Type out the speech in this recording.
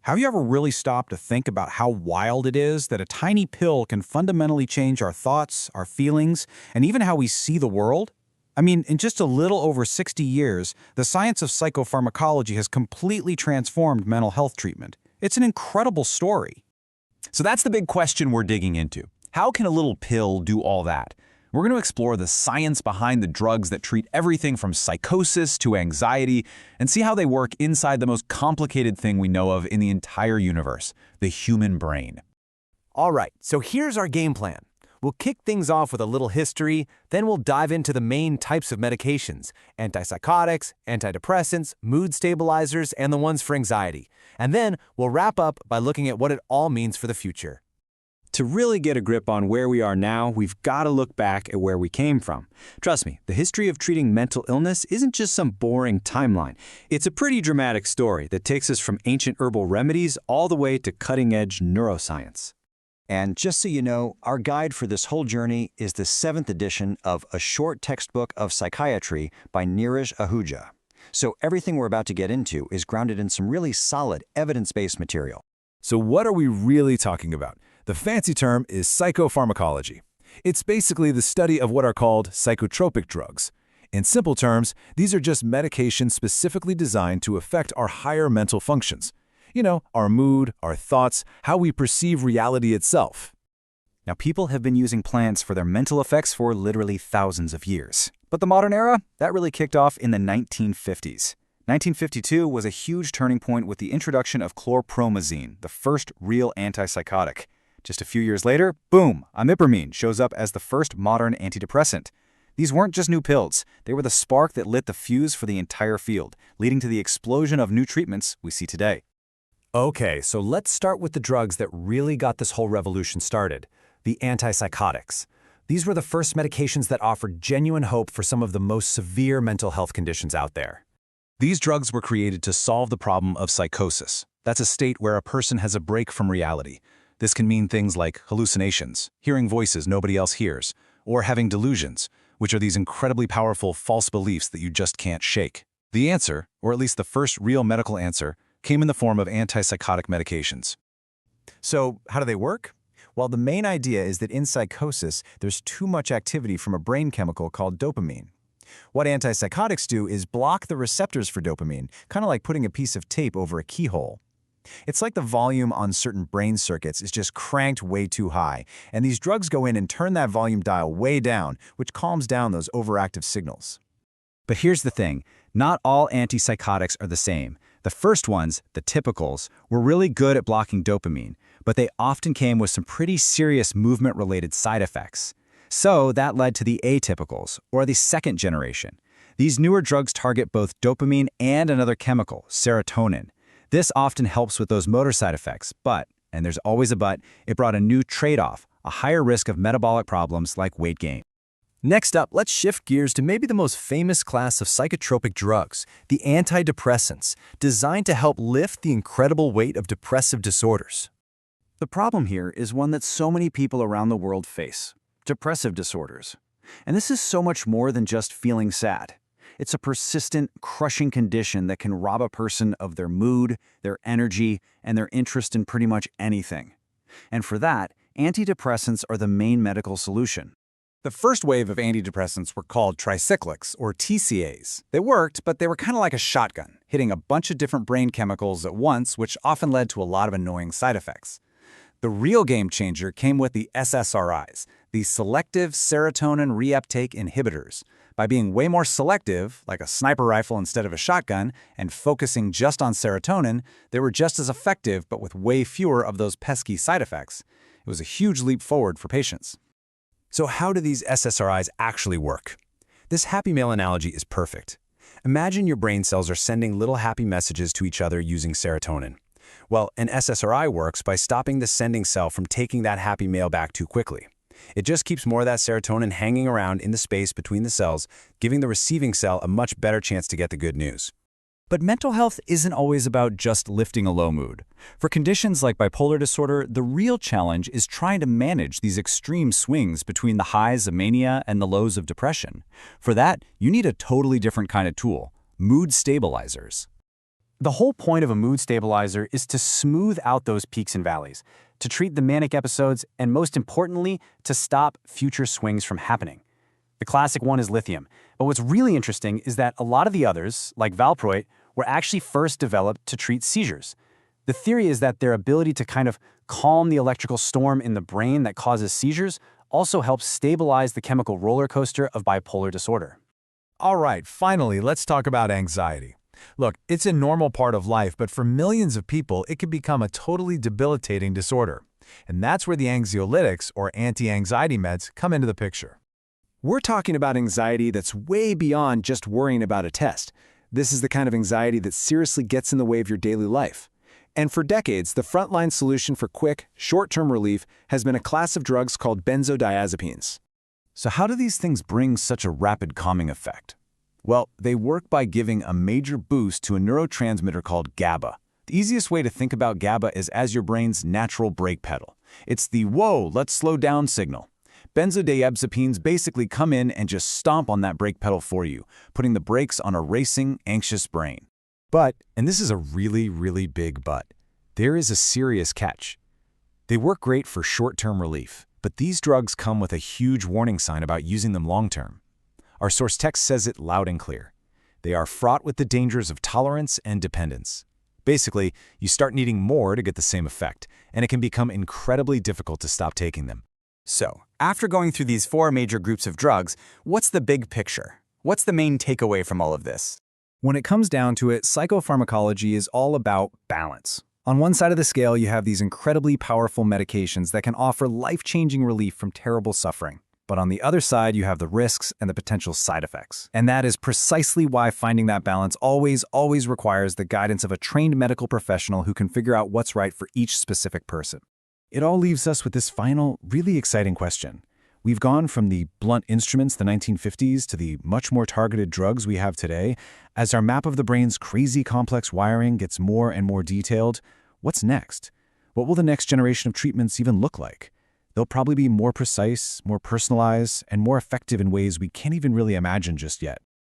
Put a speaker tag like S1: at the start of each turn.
S1: Have you ever really stopped to think about how wild it is that a tiny pill can fundamentally change our thoughts, our feelings, and even how we see the world? I mean, in just a little over 60 years, the science of psychopharmacology has completely transformed mental health treatment. It's an incredible story.
S2: So that's the big question we're digging into. How can a little pill do all that? We're going to explore the science behind the drugs that treat everything from psychosis to anxiety and see how they work inside the most complicated thing we know of in the entire universe, the human brain.
S3: All right, so here's our game plan. We'll kick things off with a little history, then we'll dive into the main types of medications: antipsychotics, antidepressants, mood stabilizers, and the ones for anxiety. And then we'll wrap up by looking at what it all means for the future.
S4: To really get a grip on where we are now, we've got to look back at where we came from. Trust me, the history of treating mental illness isn't just some boring timeline. It's a pretty dramatic story that takes us from ancient herbal remedies all the way to cutting-edge neuroscience.
S5: And just so you know, our guide for this whole journey is the 7th edition of A Short Textbook of Psychiatry by Neeraj Ahuja. So everything we're about to get into is grounded in some really solid evidence-based material.
S6: So what are we really talking about? The fancy term is psychopharmacology. It's basically the study of what are called psychotropic drugs. In simple terms, these are just medications specifically designed to affect our higher mental functions. You know, our mood, our thoughts, how we perceive reality itself.
S1: Now, people have been using plants for their mental effects for literally thousands of years. But the modern era, that really kicked off in the 1950s. 1952 was a huge turning point with the introduction of chlorpromazine, the first real antipsychotic. Just a few years later, boom, imipramine shows up as the first modern antidepressant. These weren't just new pills, they were the spark that lit the fuse for the entire field, leading to the explosion of new treatments we see today.
S3: Okay, so let's start with the drugs that really got this whole revolution started, the antipsychotics. These were the first medications that offered genuine hope for some of the most severe mental health conditions out there.
S2: These drugs were created to solve the problem of psychosis. That's a state where a person has a break from reality. This can mean things like hallucinations, hearing voices nobody else hears, or having delusions, which are these incredibly powerful false beliefs that you just can't shake. The answer, or at least the first real medical answer, came in the form of antipsychotic medications.
S1: So, how do they work? Well, the main idea is that in psychosis, there's too much activity from a brain chemical called dopamine. What antipsychotics do is block the receptors for dopamine, kind of like putting a piece of tape over a keyhole. It's like the volume on certain brain circuits is just cranked way too high, and these drugs go in and turn that volume dial way down, which calms down those overactive signals.
S4: But here's the thing, not all antipsychotics are the same. The first ones, the typicals, were really good at blocking dopamine, but they often came with some pretty serious movement-related side effects. So that led to the atypicals, or the second generation. These newer drugs target both dopamine and another chemical, serotonin. This often helps with those motor side effects, but, and there's always a but, it brought a new trade-off, a higher risk of metabolic problems like weight gain.
S3: Next up, let's shift gears to maybe the most famous class of psychotropic drugs, the antidepressants, designed to help lift the incredible weight of depressive disorders.
S1: The problem here is one that so many people around the world face: depressive disorders. And this is so much more than just feeling sad. It's a persistent, crushing condition that can rob a person of their mood, their energy, and their interest in pretty much anything. And for that, antidepressants are the main medical solution.
S7: The first wave of antidepressants were called tricyclics, or TCAs. They worked, but they were kind of like a shotgun, hitting a bunch of different brain chemicals at once, which often led to a lot of annoying side effects. The real game changer came with the SSRIs, the selective serotonin reuptake inhibitors. By being way more selective, like a sniper rifle instead of a shotgun, and focusing just on serotonin, they were just as effective but with way fewer of those pesky side effects. It was a huge leap forward for patients.
S3: So how do these SSRIs actually work? This happy mail analogy is perfect. Imagine your brain cells are sending little happy messages to each other using serotonin. Well, an SSRI works by stopping the sending cell from taking that happy mail back too quickly. It just keeps more of that serotonin hanging around in the space between the cells, giving the receiving cell a much better chance to get the good news.
S4: But mental health isn't always about just lifting a low mood. For conditions like bipolar disorder, the real challenge is trying to manage these extreme swings between the highs of mania and the lows of depression. For that, you need a totally different kind of tool: mood stabilizers.
S3: The whole point of a mood stabilizer is to smooth out those peaks and valleys, to treat the manic episodes, and most importantly, to stop future swings from happening. The classic one is lithium, but what's really interesting is that a lot of the others, like Valproate, were actually first developed to treat seizures. The theory is that their ability to kind of calm the electrical storm in the brain that causes seizures also helps stabilize the chemical roller coaster of bipolar disorder.
S6: All right, finally, let's talk about anxiety. Look, it's a normal part of life, but for millions of people, it can become a totally debilitating disorder. And that's where the anxiolytics, or anti-anxiety meds, come into the picture.
S2: We're talking about anxiety that's way beyond just worrying about a test. This is the kind of anxiety that seriously gets in the way of your daily life. And for decades, the frontline solution for quick, short-term relief has been a class of drugs called benzodiazepines.
S4: So how do these things bring such a rapid calming effect? Well, they work by giving a major boost to a neurotransmitter called GABA. The easiest way to think about GABA is as your brain's natural brake pedal. It's the whoa, let's slow down signal. Benzodiazepines basically come in and just stomp on that brake pedal for you, putting the brakes on a racing, anxious brain.
S2: But, and this is a really, really big but, there is a serious catch. They work great for short-term relief, but these drugs come with a huge warning sign about using them long-term. Our source text says it loud and clear. They are fraught with the dangers of tolerance and dependence. Basically, you start needing more to get the same effect, and it can become incredibly difficult to stop taking them.
S3: So, after going through these 4 major groups of drugs, what's the big picture? What's the main takeaway from all of this?
S1: When it comes down to it, psychopharmacology is all about balance. On one side of the scale, you have these incredibly powerful medications that can offer life-changing relief from terrible suffering. But on the other side, you have the risks and the potential side effects. And that is precisely why finding that balance always requires the guidance of a trained medical professional who can figure out what's right for each specific person.
S4: It all leaves us with this final, really exciting question. We've gone from the blunt instruments of the 1950s to the much more targeted drugs we have today. As our map of the brain's crazy complex wiring gets more and more detailed, what's next? What will the next generation of treatments even look like? They'll probably be more precise, more personalized, and more effective in ways we can't even really imagine just yet.